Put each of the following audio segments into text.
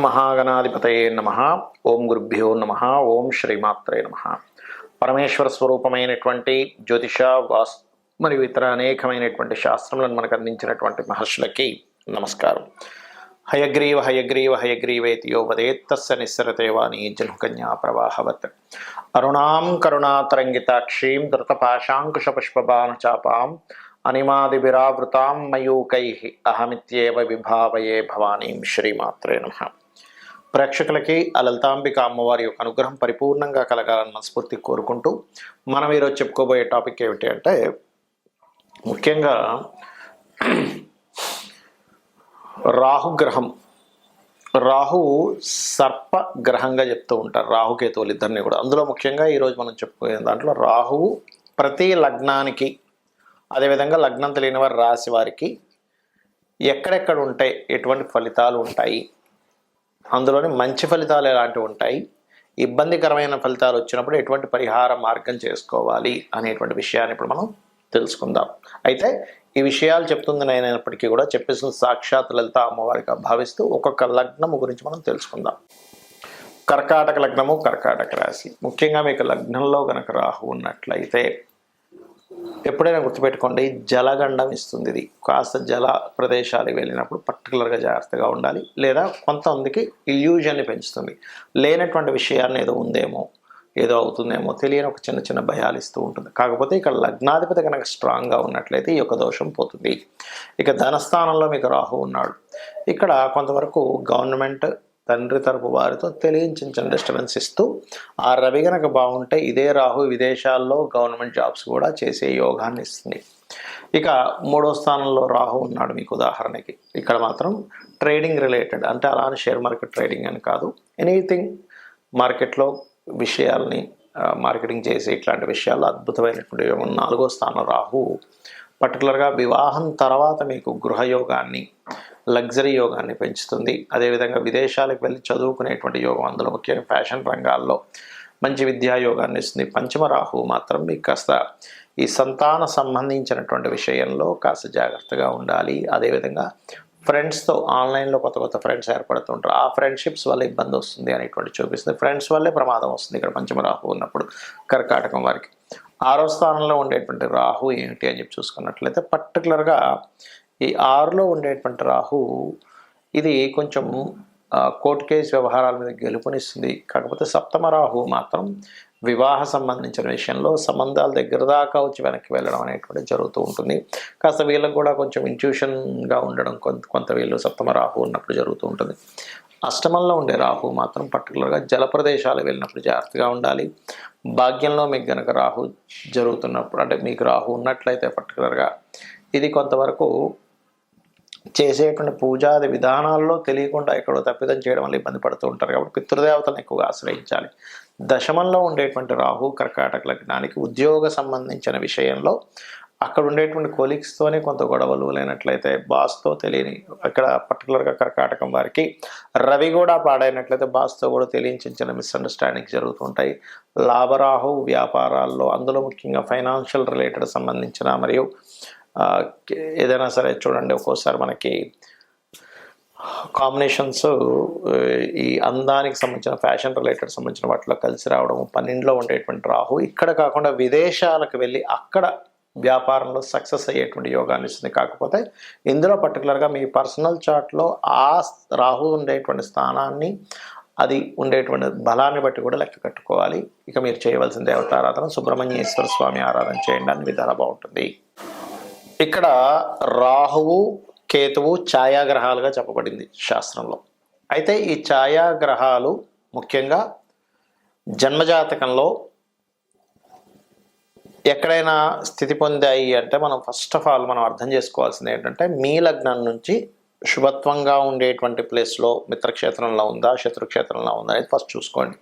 మహాగణాధిపతయే నమః. ఓం గురుభ్యో నమః. ఓం శ్రీమాత్రే నమః. పరమేశ్వర స్వరూపమైనటువంటి జ్యోతిష వాస్తు మరియు ఇతర అనేకమైనటువంటి శాస్త్రములను మనకు అందించినటువంటి మహర్షులకి నమస్కారం. హయగ్రీవ హయగ్రీవ హయగ్రీవేతి యో వదేత్తస్య నిస్సరతే వాణి జన్మకన్యా ప్రవాహవత్. అరుణాం కరుణాతరంగితాక్షీం ధృతపాశాంకుశపుష్పబాణచాపాం అనిమాదిభిరావృతాం మయూకైః అహమిత్యేవ విభావయే భవానీం. శ్రీమాత్రే నమః. ప్రేక్షకులకి ఆ లలితాంబిక అమ్మవారి యొక్క అనుగ్రహం పరిపూర్ణంగా కలగాలని మనస్ఫూర్తి కోరుకుంటూ మనం ఈరోజు చెప్పుకోబోయే టాపిక్ ఏమిటి అంటే, ముఖ్యంగా రాహుగ్రహం. రాహు సర్పగ్రహంగా చెప్తూ ఉంటారు, రాహుకేతువులు ఇద్దరిని కూడా. అందులో ముఖ్యంగా ఈరోజు మనం చెప్పుకునే దాంట్లో రాహువు ప్రతి లగ్నానికి, అదేవిధంగా లగ్నం తెలియని వారి రాశి వారికి ఎక్కడెక్కడ ఉంటాయి, ఎటువంటి ఫలితాలు ఉంటాయి, అందులోని మంచి ఫలితాలు ఎలాంటివి ఉంటాయి, ఇబ్బందికరమైన ఫలితాలు వచ్చినప్పుడు ఎటువంటి పరిహార మార్గం చేసుకోవాలి అనేటువంటి విషయాన్ని ఇప్పుడు మనం తెలుసుకుందాం. అయితే ఈ విషయాలు చెప్తుంది నేనైనప్పటికీ కూడా చెప్పేసిన సాక్షాత్ లలిత అమ్మవారిగా భావిస్తూ ఒక్కొక్క లగ్నము గురించి మనం తెలుసుకుందాం. కర్కాటక లగ్నము, కర్కాటక రాశి. ముఖ్యంగా మీకు లగ్నంలో కనుక రాహు ఉన్నట్లయితే ఎప్పుడైనా గుర్తుపెట్టుకోండి, జలగండం ఇస్తుంది. ఇది కాస్త జల ప్రదేశాలకు వెళ్ళినప్పుడు పర్టికులర్గా జాగ్రత్తగా ఉండాలి. లేదా కొంతమందికి ఇల్యూజన్ని పెంచుతుంది. లేనటువంటి విషయాన్ని ఏదో ఉందేమో, ఏదో అవుతుందేమో తెలియని ఒక చిన్న చిన్న భయాలు ఇస్తూ ఉంటుంది. కాకపోతే ఇక్కడ లగ్నాధిపతి కనుక స్ట్రాంగ్గా ఉన్నట్లయితే ఈ యొక్క దోషం పోతుంది. ఇక ధనస్థానంలో మీకు రాహు ఉన్నాడు. ఇక్కడ కొంతవరకు గవర్నమెంట్, తండ్రి తరపు వారితో తెలియని చిన్న చిన్న డిస్టర్బెన్స్ ఇస్తూ, ఆ రవి కనుక బాగుంటే ఇదే రాహు విదేశాల్లో గవర్నమెంట్ జాబ్స్ కూడా చేసే యోగాన్ని ఇస్తుంది. ఇక మూడో స్థానంలో రాహు ఉన్నాడు మీకు. ఉదాహరణకి ఇక్కడ మాత్రం ట్రేడింగ్ రిలేటెడ్, అంటే అలానే షేర్ మార్కెట్ ట్రేడింగ్ అని కాదు, ఎనీథింగ్ మార్కెట్లో విషయాల్ని మార్కెటింగ్ చేసే ఇట్లాంటి విషయాల్లో అద్భుతమైనటువంటి యోగం. నాలుగో స్థానం రాహు పర్టికులర్గా వివాహం తర్వాత మీకు గృహయోగాన్ని, లగ్జరీ యోగాన్ని పెంచుతుంది. అదేవిధంగా విదేశాలకు వెళ్ళి చదువుకునేటువంటి యోగం, అందులో ముఖ్యంగా ఫ్యాషన్ రంగాల్లో మంచి విద్యా యోగాన్ని ఇస్తుంది. పంచమ రాహు మాత్రం మీకు కాస్త ఈ సంతాన సంబంధించినటువంటి విషయంలో కాస్త జాగ్రత్తగా ఉండాలి. అదేవిధంగా ఫ్రెండ్స్తో ఆన్లైన్లో కొత్త కొత్త ఫ్రెండ్స్ ఏర్పడుతుంటారు, ఆ ఫ్రెండ్షిప్స్ వల్ల ఇబ్బంది వస్తుంది అనేటువంటి చూపిస్తుంది. ఫ్రెండ్స్ వల్లే ప్రమాదం వస్తుంది ఇక్కడ పంచమ రాహు ఉన్నప్పుడు కర్కాటకం వారికి. ఆరో స్థానంలో ఉండేటువంటి రాహు ఏమిటి అని చెప్పి చూసుకున్నట్లయితే, పర్టికులర్గా ఈ ఆరులో ఉండేటువంటి రాహు ఇది కొంచెం కోర్టు కేసు వ్యవహారాల మీద గెలుపునిస్తుంది. కాకపోతే సప్తమ రాహు మాత్రం వివాహ సంబంధించిన విషయంలో సంబంధాల దగ్గర దాకా వచ్చి వెనక్కి వెళ్ళడం అనేటువంటి జరుగుతూ ఉంటుంది. కాస్త వీళ్ళకు కూడా కొంచెం ఇంట్యూషన్గా ఉండడం కొంత వీళ్ళు సప్తమ రాహు ఉన్నప్పుడు జరుగుతూ ఉంటుంది. అష్టమంలో ఉండే రాహు మాత్రం పర్టికులర్గా జల ప్రదేశాలు వెళ్ళినప్పుడు జాగ్రత్తగా ఉండాలి. భాగ్యంలో మీకు కనుక రాహు జరుగుతున్నప్పుడు, అంటే మీకు రాహు ఉన్నట్లయితే పర్టికులర్గా ఇది కొంతవరకు చేసేటువంటి పూజాది విధానాల్లో తెలియకుండా ఎక్కడో తప్పిదం చేయడం వల్ల ఇబ్బంది పడుతూ ఉంటారు. కాబట్టి పితృదేవతలను ఎక్కువగా ఆశ్రయించాలి. దశమంలో ఉండేటువంటి రాహు కర్కాటక లగ్నానికి ఉద్యోగ సంబంధించిన విషయంలో అక్కడ ఉండేటువంటి కొలీగ్స్తోనే కొంత గొడవలు, లేనట్లయితే బాస్తో తెలియని, ఇక్కడ పర్టికులర్గా కర్కాటకం వారికి రవి కూడా పాడైనట్లయితే బాస్తో కూడా తెలియని చిన్న చిన్న మిస్అండర్స్టాండింగ్స్ జరుగుతుంటాయి. లాభరాహు వ్యాపారాల్లో, అందులో ముఖ్యంగా ఫైనాన్షియల్ రిలేటెడ్ సంబంధించిన మరియు ఏదైనా సరే చూడండి, ఒక్కోసారి మనకి కాంబినేషన్స్ ఈ అందానికి సంబంధించిన ఫ్యాషన్ రిలేటెడ్ సంబంధించిన వాటిలో కలిసి రావడం. 12లో ఉండేటువంటి రాహు ఇక్కడ కాకుండా విదేశాలకు వెళ్ళి అక్కడ వ్యాపారంలో సక్సెస్ అయ్యేటువంటి యోగాన్ని ఇస్తుంది. కాకపోతే ఇందులో పర్టికులర్గా మీ పర్సనల్ చార్ట్లో ఆ రాహు ఉండేటువంటి స్థానాన్ని, అది ఉండేటువంటి బలాన్ని బట్టి కూడా లెక్క కట్టుకోవాలి. ఇక మీరు చేయవలసిన దేవతారాధన సుబ్రహ్మణ్యేశ్వర స్వామి ఆరాధన చేయండి, అన్ని విధాలా బాగుంటుంది. ఇక్కడ రాహువు కేతువు ఛాయాగ్రహాలుగా చెప్పబడింది శాస్త్రంలో. అయితే ఈ ఛాయాగ్రహాలు ముఖ్యంగా జన్మజాతకంలో ఎక్కడైనా స్థితి పొందాయి అంటే మనం ఫస్ట్ ఆఫ్ ఆల్ మనం అర్థం చేసుకోవాల్సింది ఏంటంటే, మీ లగ్నం నుంచి శుభత్వంగా ఉండేటువంటి ప్లేస్లో మిత్రక్షేత్రంలో ఉందా, శత్రుక్షేత్రంలో ఉందా అనేది ఫస్ట్ చూసుకోండి.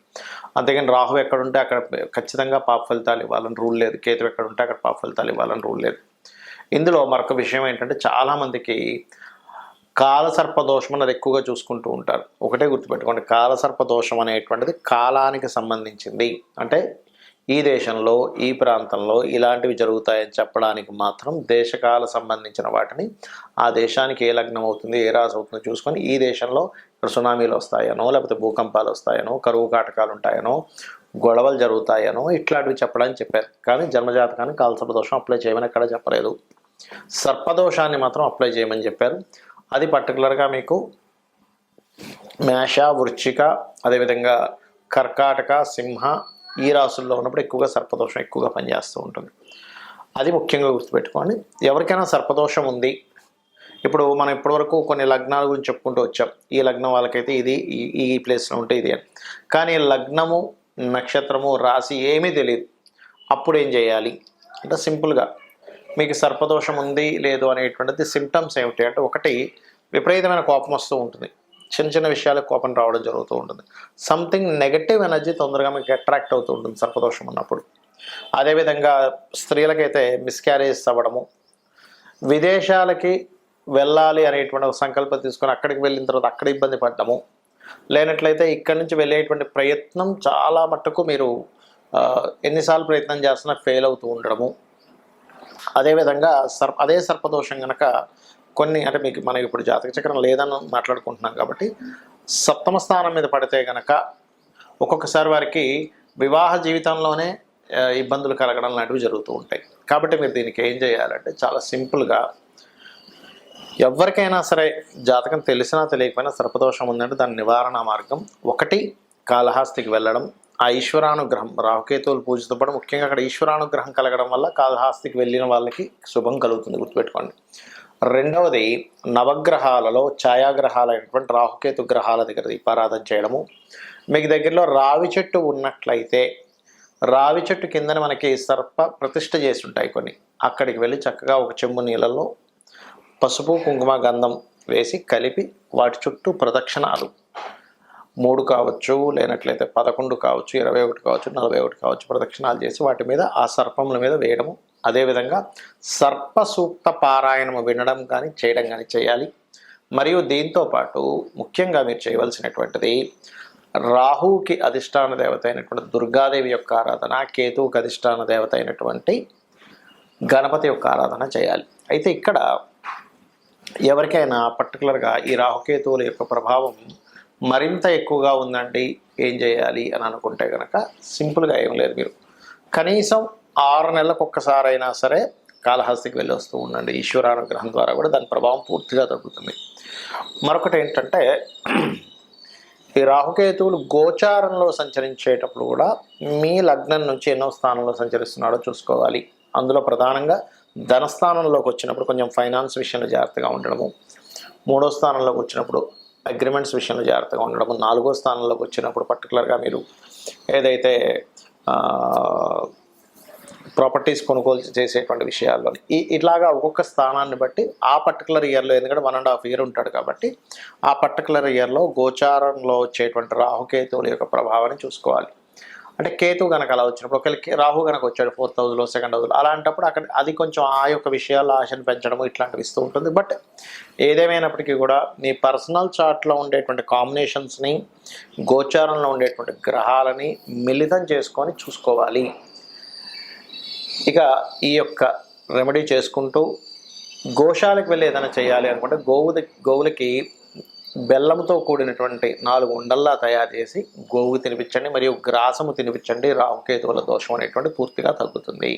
అంతేగాని రాహు ఎక్కడుంటే అక్కడ ఖచ్చితంగా పాప ఫలితాలు ఇవ్వాలని రూల్ లేదు, కేతు ఎక్కడుంటే అక్కడ పాప ఫలితాలు ఇవ్వాలని రూల్ లేదు. ఇందులో మరొక విషయం ఏంటంటే, చాలామందికి కాలసర్ప దోషం అనేది ఎక్కువగా చూసుకుంటూ ఉంటారు. ఒకటే గుర్తుపెట్టుకోండి, కాలసర్ప దోషం అనేటువంటిది కాలానికి సంబంధించింది. అంటే ఈ దేశంలో ఈ ప్రాంతంలో ఇలాంటివి జరుగుతాయని చెప్పడానికి మాత్రం దేశకాల సంబంధించిన వాటిని ఆ దేశానికి ఏ లగ్నం అవుతుంది ఏ రాశి అవుతుందో చూసుకొని ఈ దేశంలో సునామీలు వస్తాయనో, లేకపోతే భూకంపాలు వస్తాయనో, కరువు కాటకాలు ఉంటాయనో, గొడవలు జరుగుతాయనో ఇట్లాంటివి చెప్పడానికి చెప్పారు. కానీ జన్మజాతకానికి కాలసర్పదోషం అప్లై చేయమని ఎక్కడ చెప్పలేదు. సర్పదోషాన్ని మాత్రం అప్లై చేయమని చెప్పారు. అది పర్టికులర్గా మీకు మేష, వృశ్చిక, అదేవిధంగా కర్కాటక, సింహ ఈ రాసుల్లో ఉన్నప్పుడు ఎక్కువగా సర్పదోషం ఎక్కువగా పనిచేస్తూ ఉంటుంది. అది ముఖ్యంగా గుర్తుపెట్టుకోండి. ఎవరికైనా సర్పదోషం ఉంది, ఇప్పుడు మనం ఇప్పటివరకు కొన్ని లగ్నాల గురించి చెప్పుకుంటూ వచ్చాం. ఈ లగ్నం వాళ్ళకైతే ఇది ఈ ప్లేస్లో ఉంటే ఇది అని. కానీ లగ్నము, నక్షత్రము, రాశి ఏమీ తెలియదు. అప్పుడు ఏం చేయాలి అంటే సింపుల్గా మీకు సర్పదోషం ఉంది లేదు అనేటువంటిది సిమ్టమ్స్ ఏమిటి అంటే, ఒకటి విపరీతమైన కోపం వస్తూ ఉంటుంది. చిన్న చిన్న విషయాలకు కోపం రావడం జరుగుతూ ఉంటుంది. సంథింగ్ నెగటివ్ ఎనర్జీ తొందరగా మీకు అట్రాక్ట్ అవుతూ ఉంటుంది సర్పదోషం ఉన్నప్పుడు. అదేవిధంగా స్త్రీలకైతే మిస్క్యారేజ్ అవ్వడము, విదేశాలకి వెళ్ళాలి అనేటువంటి ఒక సంకల్పం తీసుకొని అక్కడికి వెళ్ళిన తర్వాత అక్కడ ఇబ్బంది పడ్డము, లేనట్లయితే ఇక్కడి నుంచి వెళ్ళేటువంటి ప్రయత్నం చాలా మట్టుకు మీరు ఎన్నిసార్లు ప్రయత్నం చేస్తున్నా ఫెయిల్ అవుతూ ఉండడము. అదేవిధంగా అదే సర్పదోషం కనుక కొన్ని అంటే మీకు మనకి ఇప్పుడు జాతక చక్రం లేదని మాట్లాడుకుంటున్నాం కాబట్టి సప్తమ స్థానం మీద పడితే కనుక ఒక్కొక్కసారి వారికి వివాహ జీవితంలోనే ఇబ్బందులు కలగడం లాంటివి జరుగుతూ ఉంటాయి. కాబట్టి మీరు దీనికి ఏం చేయాలంటే చాలా సింపుల్గా ఎవరికైనా సరే జాతకం తెలిసినా తెలియకపోయినా సర్పదోషం ఉందంటే దాని నివారణ మార్గం ఒకటి కాళహస్తికి వెళ్ళడం. ఆ ఈశ్వరానుగ్రహం రాహుకేతువులు పూజతో పాటు ముఖ్యంగా అక్కడ ఈశ్వరానుగ్రహం కలగడం వల్ల కాళహస్తికి వెళ్ళిన వాళ్ళకి శుభం కలుగుతుంది, గుర్తుపెట్టుకోండి. రెండవది నవగ్రహాలలో ఛాయాగ్రహాలైనటువంటి రాహుకేతు గ్రహాల దగ్గర దీపారాధన చేయడము. మీకు దగ్గరలో రావి చెట్టు ఉన్నట్లయితే రావి చెట్టు కిందని మనకి సర్ప ప్రతిష్ఠ చేసి ఉంటాయి కొన్ని, అక్కడికి వెళ్ళి చక్కగా ఒక చెంబు నీళ్ళల్లో పసుపు, కుంకుమ, గంధం వేసి కలిపి వాటి చుట్టూ ప్రదక్షిణాలు 3 కావచ్చు, లేనట్లయితే 11 కావచ్చు, 21 కావచ్చు, 41 కావచ్చు ప్రదక్షిణాలు చేసి వాటి మీద ఆ సర్పముల మీద వేయడము. అదేవిధంగా సర్ప సూక్త పారాయణము వినడం కానీ చేయడం కానీ చేయాలి. మరియు దీంతోపాటు ముఖ్యంగా మీరు చేయవలసినటువంటిది రాహువుకి అధిష్టాన దేవత అయినటువంటి దుర్గాదేవి యొక్క ఆరాధన, కేతువుకి అధిష్టాన దేవత అయినటువంటి గణపతి యొక్క ఆరాధన చేయాలి. అయితే ఇక్కడ ఎవరికైనా పర్టికులర్గా ఈ రాహుకేతువుల యొక్క ప్రభావం మరింత ఎక్కువగా ఉందండి, ఏం చేయాలి అని అనుకుంటే కనుక సింపుల్గా ఏం లేదు, మీరు కనీసం 6 నెలలకు ఒక్కసారైనా సరే కాళహస్తికి వెళ్ళి వస్తూ ఉండండి. ఈశ్వరానుగ్రహం ద్వారా కూడా దాని ప్రభావం పూర్తిగా తగ్గుతుంది. మరొకటి ఏంటంటే ఈ రాహుకేతువులు గోచారంలో సంచరించేటప్పుడు కూడా మీ లగ్నం నుంచి ఎన్నో స్థానంలో సంచరిస్తున్నాడో చూసుకోవాలి. అందులో ప్రధానంగా ధనస్థానంలోకి వచ్చినప్పుడు కొంచెం ఫైనాన్స్ విషయంలో జాగ్రత్తగా ఉండడము, 3వ స్థానంలోకి వచ్చినప్పుడు అగ్రిమెంట్స్ విషయంలో జాగ్రత్తగా ఉండడము, 4వ స్థానంలోకి వచ్చినప్పుడు పర్టికులర్గా మీరు ఏదైతే ప్రాపర్టీస్ కొనుగోలు చేసేటువంటి విషయాల్లో ఇట్లాగా ఒక్కొక్క స్థానాన్ని బట్టి ఆ పర్టికులర్ ఇయర్లో, ఎందుకంటే 1.5 ఇయర్ ఉంటాడు కాబట్టి ఆ పర్టికులర్ ఇయర్లో గోచారంలో వచ్చేటువంటి రాహుకేతువుల యొక్క ప్రభావాన్ని చూసుకోవాలి. అంటే కేతు కనుక అలా వచ్చినప్పుడు ఒకరికి రాహు కనుక వచ్చాడు 4th హౌస్లో, 2nd హౌస్లో, అలాంటప్పుడు అక్కడ అది కొంచెం ఆ యొక్క విషయాల్లో ఆశను పెంచడం ఇట్లాంటివి ఇస్తూ ఉంటుంది. బట్ ఏదేమైనప్పటికీ కూడా మీ పర్సనల్ చార్ట్లో ఉండేటువంటి కాంబినేషన్స్ని, గోచారంలో ఉండేటువంటి గ్రహాలని మిళితం చేసుకొని చూసుకోవాలి. ఇక ఈ యొక్క రెమెడీ చేసుకుంటూ గోశాలకు వెళ్ళి ఏదైనా చేయాలి అనుకుంటే గోవులకి బెల్లంతో కూడినటువంటి 4 ఉండల్లా తయారు చేసి గోవుకు తినిపించండి, మరియు గ్రాసము తినిపించండి. రాహుకేతువుల దోషం అనేటువంటి పూర్తిగా తగ్గుతుంది.